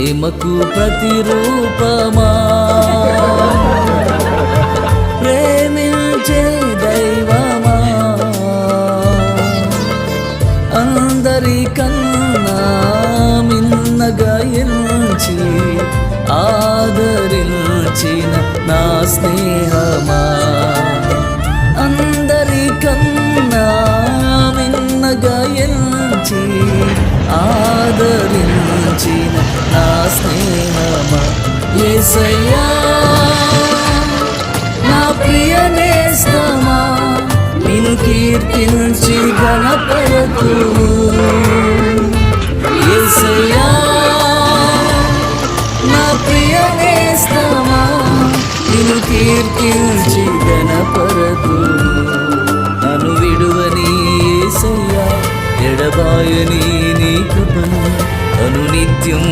ప్రేమకు ప్రతిరూపమా, ప్రేమించే దైవమా, అందరికన్నా మిన్నగా ఎంచి ఆదరించిన నా స్నేహమా, అందరికన్నా మిన్నగా ఎంచి ఆదరించిన నా స్నేహమా, యేసయ్యా నా ప్రియ నేస్తమా, నిన్ను కీర్తించి ఘనపరతును. యేసయ్యా నా ప్రియ నేస్తమా, నిన్ను కీర్తించి ఘనపరతును. నన్ను విడువని యేసయ్యా, ఎడబాయని నీ కృపను నన్ను నిత్యం